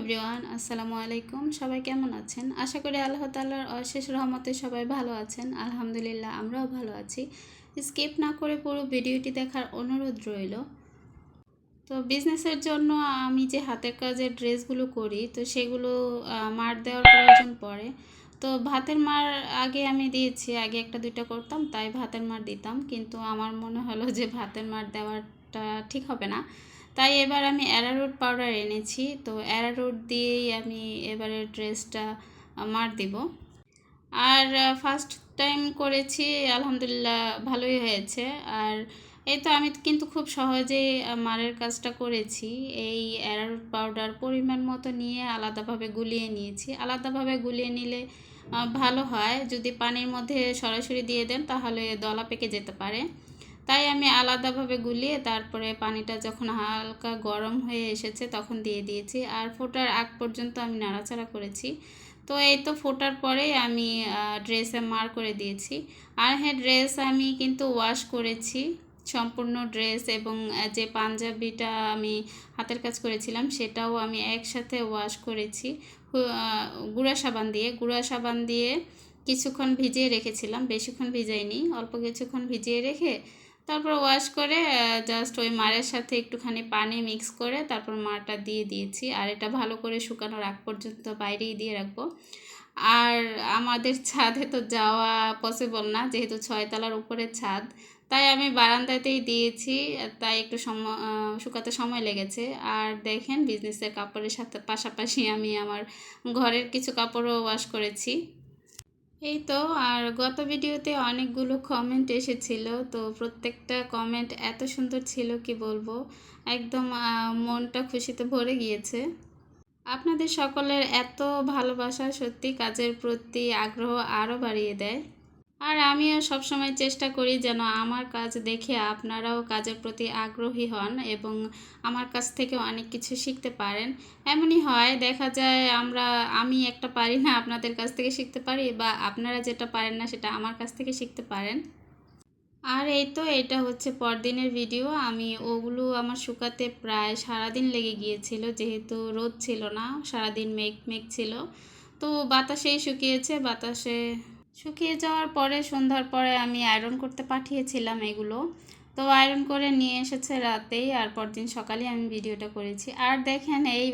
Everyone, আসসালামু আলাইকুম। সবাই কেমন আছেন? আশা করি আল্লাহ তাআলার অশেষ রহমতে সবাই ভালো আছেন। আলহামদুলিল্লাহ, আমরাও ভালো আছি। স্কিপ না করে পুরো ভিডিওটি দেখার অনুরোধ রইল। তো বিজনেসের জন্য আমি যে হাতের কাজের ড্রেসগুলো করি, তো সেগুলো মার দেওয়ার প্রয়োজন পড়ে। তো ভাতের মার আগে আমি দিয়েছি, আগে একটা দুইটা করতাম, তাই ভাতের মার দিতাম। কিন্তু আমার মনে হলো যে ভাতের মার দেওয়াটা ঠিক হবে না, তাই এবার আমি অ্যারারুট পাউডার এনেছি। তো অ্যারারুট দিয়েই আমি এবারের ড্রেসটা মার দিব। আর ফার্স্ট টাইম করেছি, আলহামদুলিল্লাহ ভালোই হয়েছে। আর এই তো আমি কিন্তু খুব সহজেই মারের কাজটা করেছি। এই অ্যারারুট পাউডার পরিমাণ মতো নিয়ে আলাদাভাবে গুলিয়ে নিয়েছি। আলাদাভাবে গুলিয়ে নিলে ভালো হয়। যদি পানির মধ্যে সরাসরি দিয়ে দেন তাহলে দলা পেকে যেতে পারে। তাই আমি আলাদাভাবে গুলিয়ে তারপরে পানিটা যখন হালকা গরম হয়ে এসেছে তখন দিয়ে দিয়েছি। আর ফোটার আগ পর্যন্ত আমি নাড়াচাড়া করেছি। তো এই তো ফোটার পরে আমি ড্রেসে মার করে দিয়েছি। আর হ্যাঁ, ড্রেস আমি কিন্তু ওয়াশ করেছি, সম্পূর্ণ ড্রেস এবং যে পাঞ্জাবিটা আমি হাতের কাজ করেছিলাম সেটাও আমি একসাথে ওয়াশ করেছি গুঁড়া সাবান দিয়ে কিছুক্ষণ ভিজিয়ে রেখেছিলাম, বেশিক্ষণ ভিজাইনি, অল্প কিছুক্ষণ ভিজিয়ে রেখে তারপর ওয়াশ করে জাস্ট ওই মারের সাথে একটুখানি পানি মিক্স করে তারপর মারটা দিয়ে দিয়েছি। আর এটা ভালো করে শুকানোর আগ পর্যন্ত বাইরেই দিয়ে রাখবো। আর আমাদের ছাদে তো যাওয়া পসিবল না, যেহেতু 6 তলার উপরে ছাদ, তাই আমি বারান্দাতেই দিয়েছি। তাই একটু শুকাতে সময় লেগেছে। আর দেখেন, বিজনেসের কাপড়ের সাথে পাশাপাশি আমি আমার ঘরের কিছু কাপড়ও ওয়াশ করেছি। এই তো। আর গত ভিডিওতে অনেকগুলো কমেন্ট এসেছিল, তো প্রত্যেকটা কমেন্ট এত সুন্দর ছিল কি বলবো, একদম মনটা খুশিতে ভরে গিয়েছে। আপনাদের সকলের এত ভালোবাসা সত্যি কাজের প্রতি আগ্রহ আরও বাড়িয়ে দেয়। আর আমিও সবসময় চেষ্টা করি যেন আমার কাজ দেখে আপনারাও কাজের প্রতি আগ্রহী হন এবং আমার কাছ থেকে অনেক কিছু শিখতে পারেন। এমনই হয়, দেখা যায় আমি একটা পারি না, আপনাদের কাছ থেকে শিখতে পারি, বা আপনারা যেটা পারেন না সেটা আমার কাছ থেকে শিখতে পারেন। আর এই তো, এটা হচ্ছে পরদিনের ভিডিও। আমি ওগুলো আমার শুকাতে প্রায় সারাদিন লেগে গিয়েছিল, যেহেতু রোদ ছিল না, সারাদিন মেঘ মেঘ ছিল। তো বাতাসেই শুকিয়েছে। বাতাসে শুকিয়ে যাওয়ার পরে সন্ধ্যার পরে আমি আয়রন করতে পাঠিয়েছিলাম এগুলো। তো আয়রন করে নিয়ে এসেছে রাতেই, আর পরদিন সকালে আমি ভিডিওটা করেছি। আর দেখেন, এই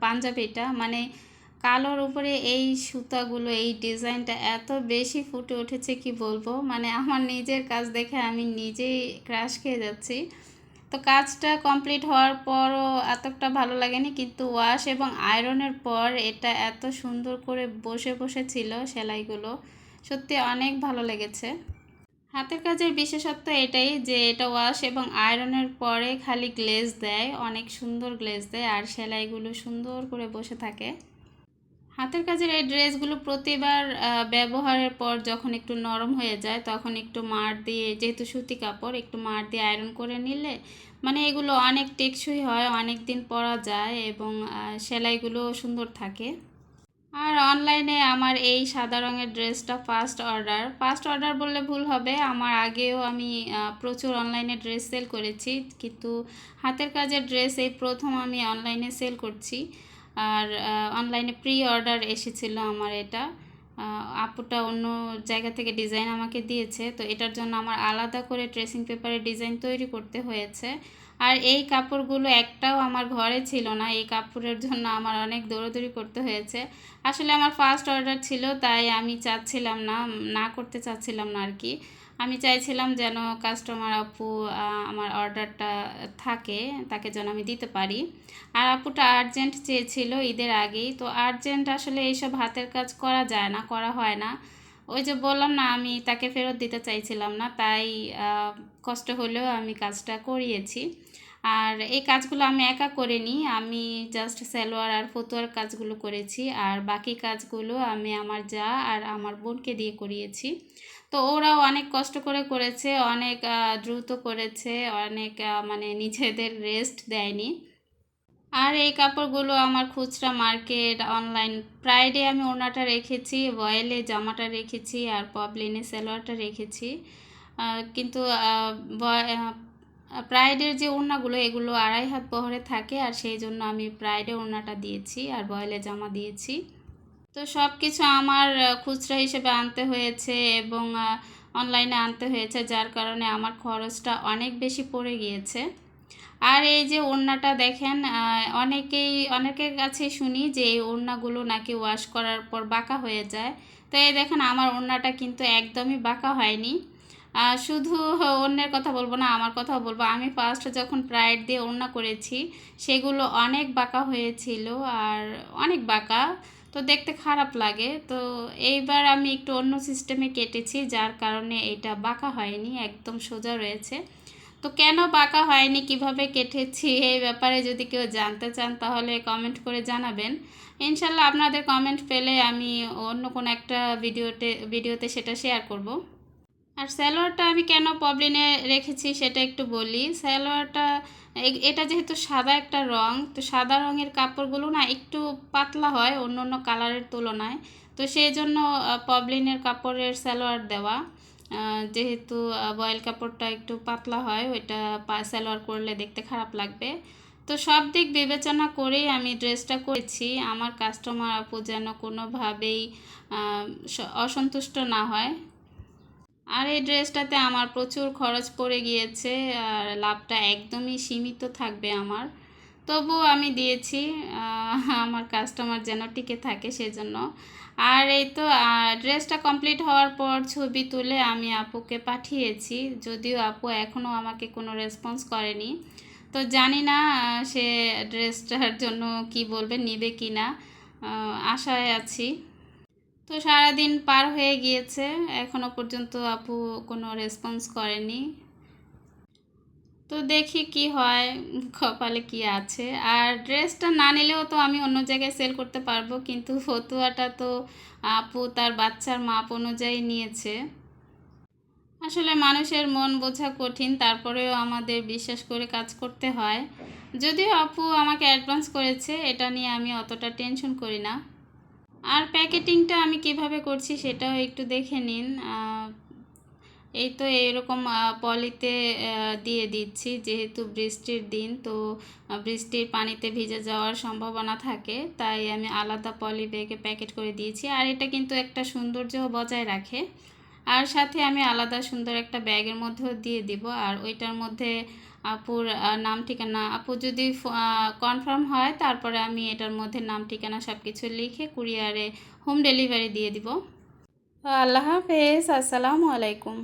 পাঞ্জাবিটা মানে কালোর উপরে এই সুতাগুলো, এই ডিজাইনটা এত বেশি ফুটে উঠেছে কি বলবো, মানে আমার নিজের কাজ দেখে আমি নিজেই ক্রাশ খেয়ে যাচ্ছি। তো কাজটা কমপ্লিট হওয়ার পরও এতটা ভালো লাগেনি, কিন্তু ওয়াশ এবং আয়রনের পর এটা এত সুন্দর করে বসে বসেছিল সেলাইগুলো, সত্যি অনেক ভালো লেগেছে। হাতের কাজের বিশেষত্ব এটাই যে এটা ওয়াশ এবং আয়রনের পরে খালি গ্লেজ দেয়, অনেক সুন্দর গ্লেজ দেয়, আর সেলাইগুলো সুন্দর করে বসে থাকে। হাতের কাজের এই ড্রেসগুলো প্রতিবার ব্যবহারের পর যখন একটু নরম হয়ে যায় তখন একটু মার দিয়ে, যেহেতু সুতি কাপড়, একটু মার দিয়ে আয়রন করে নিলে মানে এগুলো অনেক টেকসই হয়, অনেক দিন পরা যায় এবং সেলাইগুলো সুন্দর থাকে। আর অনলাইনে আমার এই সাদা রঙের ড্রেসটা ফার্স্ট অর্ডার বললে ভুল হবে, আমার আগেও আমি প্রচুর অনলাইনে ড্রেস সেল করেছি, কিন্তু হাতের কাজের ড্রেস এই প্রথম আমি অনলাইনে সেল করছি। আর অনলাইনে প্রি অর্ডার এসেছিলো আমার এটা। আপুটা অন্য জায়গা থেকে ডিজাইন আমাকে দিয়েছে, তো এটার জন্য আমার আলাদা করে ট্রেসিং পেপারে ডিজাইন তৈরি করতে হয়েছে। আর এই কাপড়গুলো একটাও আমার ঘরে ছিল না, এই কাপড়ের জন্য আমার অনেক দৌড়াদৌড়ি করতে হয়েছে। আসলে আমার ফার্স্ট অর্ডার ছিল, তাই আমি চাচ্ছিলাম না, না করতে চাচ্ছিলাম না আর কি। আমি চাইছিলাম যেন কাস্টমার আপু আমার অর্ডারটা থাকে, তাকে যেন আমি দিতে পারি। আর আপুটা আর্জেন্ট চেয়েছিল ঈদের আগেই, তো আর্জেন্ট আসলে এইসব হাতের কাজ করা যায় না, করা হয় না। ওই যে বললাম না, আমি তাকে ফেরত দিতে চাইছিলাম না, তাই কষ্ট হলেও আমি কাজটা করিয়েছি। আর এই কাজগুলো আমি একা করিনি, আমি জাস্ট সালোয়ার আর ফতুয়ার কাজগুলো করেছি, আর বাকি কাজগুলো আমি আমার যা আর আমার বোনকে দিয়ে করিয়েছি। তো ওরাও অনেক কষ্ট করে করেছে, অনেক দ্রুত করেছে, অনেক মানে নিজেদের রেস্ট দেয়নি। আর এই কাপড়গুলো আমার খুচরা মার্কেট, অনলাইন প্রাইডে আমি ওড়নাটা রেখেছি, ভয়েলে জামাটা রেখেছি, আর পপলিনে সালোয়ারটা রেখেছি। কিন্তু প্রাইডের যে ওড়নাগুলো এগুলো 2.5 হাত বহরে থাকে, আর সেই জন্য আমি প্রাইডে ওড়নাটা দিয়েছি আর বয়েলে জামা দিয়েছি। তো সব কিছু আমার খুচরা হিসেবে আনতে হয়েছে এবং অনলাইনে আনতে হয়েছে, যার কারণে আমার খরচটা অনেক বেশি পড়ে গিয়েছে। আর এই যে ওড়নাটা দেখেন, অনেকের কাছে শুনি যে এই ওড়নাগুলো নাকি ওয়াশ করার পর বাঁকা হয়ে যায়। তো এই দেখেন আমার ওড়নাটা কিন্তু একদমই বাঁকা হয়নি। শুধু অন্যের কথা বলবো না, আমার কথাও বলবো। আমি ফার্স্ট যখন প্রাইড দিয়ে ওড়না করেছি সেগুলো অনেক বাঁকা হয়েছিল, আর অনেক বাঁকা, তো দেখতে খারাপ লাগে। তো এইবার আমি একটু অন্য সিস্টেমে কেটেছি, যার কারণে এটা বাঁকা হয়নি, একদম সোজা রয়েছে। তো কেন বাঁকা হয়নি, কিভাবে কেটেছি, এই ব্যাপারে যদি কেউ জানতে চান তাহলে কমেন্ট করে জানাবেন। ইনশাল্লাহ আপনাদের কমেন্ট পেলে আমি অন্য কোনো একটা ভিডিওতে সেটা শেয়ার করব। আর সালোয়ারটা আমি কেন পবলিনে রেখেছি সেটা একটু বলি। সালোয়ারটা এটা যেহেতু সাদা একটা রং, তো সাদা রঙের কাপড়গুলো না একটু পাতলা হয় অন্য অন্য কালারের তুলনায়। তো সেই জন্য পবলিনের কাপড়ের সালোয়ার দেওয়া। যেহেতু বয়েল কাপড়টা একটু পাতলা হয়, ওইটা সালোয়ার করলে দেখতে খারাপ লাগবে। তো সব দিক বিবেচনা করেই আমি ড্রেসটা করেছি, আমার কাস্টমার আপু যেন কোনোভাবেই অসন্তুষ্ট না হয়। আর এই ড্রেসটাতে আমার প্রচুর খরচ পড়ে গিয়েছে, আর লাভটা একদমই সীমিত থাকবে আমার, তবুও আমি দিয়েছি আমার কাস্টমার যেন টিকে থাকে সেজন্য। আর এই তো ড্রেসটা কমপ্লিট হওয়ার পর ছবি তুলে আমি আপুকে পাঠিয়েছি, যদিও আপু এখনও আমাকে কোনো রেসপন্স করেনি। তো জানি না সে ড্রেসটার জন্য কি বলবে, নেবে কি না, আশায় আছি। তো সারাদিন পার হয়ে গিয়েছে, এখনও পর্যন্ত আপু কোনো রেসপন্স করেনি। তো দেখি কি হয়, কপালে কি আছে। আর ড্রেসটা না নিলেও তো আমি অন্য জায়গায় সেল করতে পারবো, কিন্তু ফতুয়াটা তো আপু তার বাচ্চার মাপ অনুযায়ী নিয়েছে। আসলে মানুষের মন বোঝা কঠিন, তারপরেও আমাদের বিশ্বাস করে কাজ করতে হয়। যদিও আপু আমাকে অ্যাডভান্স করেছে, এটা নিয়ে আমি অতটা টেনশন করি না। আর প্যাকেটিংটা আমি কিভাবে করছি সেটাও একটু দেখে নিন। এই তো এরকম পলিতে দিয়ে দিচ্ছি, যেহেতু বৃষ্টির দিন, তো বৃষ্টির পানিতে ভিজে যাওয়ার সম্ভাবনা থাকে, তাই আমি আলাদা পলি ব্যাগে প্যাকেট করে দিয়েছি। আর এটা কিন্তু একটা সৌন্দর্য বজায় রাখে। আর সাথে আমি আলাদা সুন্দর একটা ব্যাগের মধ্যেও দিয়ে দিব, আর ওইটার মধ্যে আপুর নাম ঠিকানা, আপু যদি কনফার্ম হয় তারপরে আমি এটার মধ্যে নাম ঠিকানা সব কিছু লিখে কুরিয়ারে হোম ডেলিভারি দিয়ে দিব। আল্লাহ হাফেজ, আসসালামু আলাইকুম।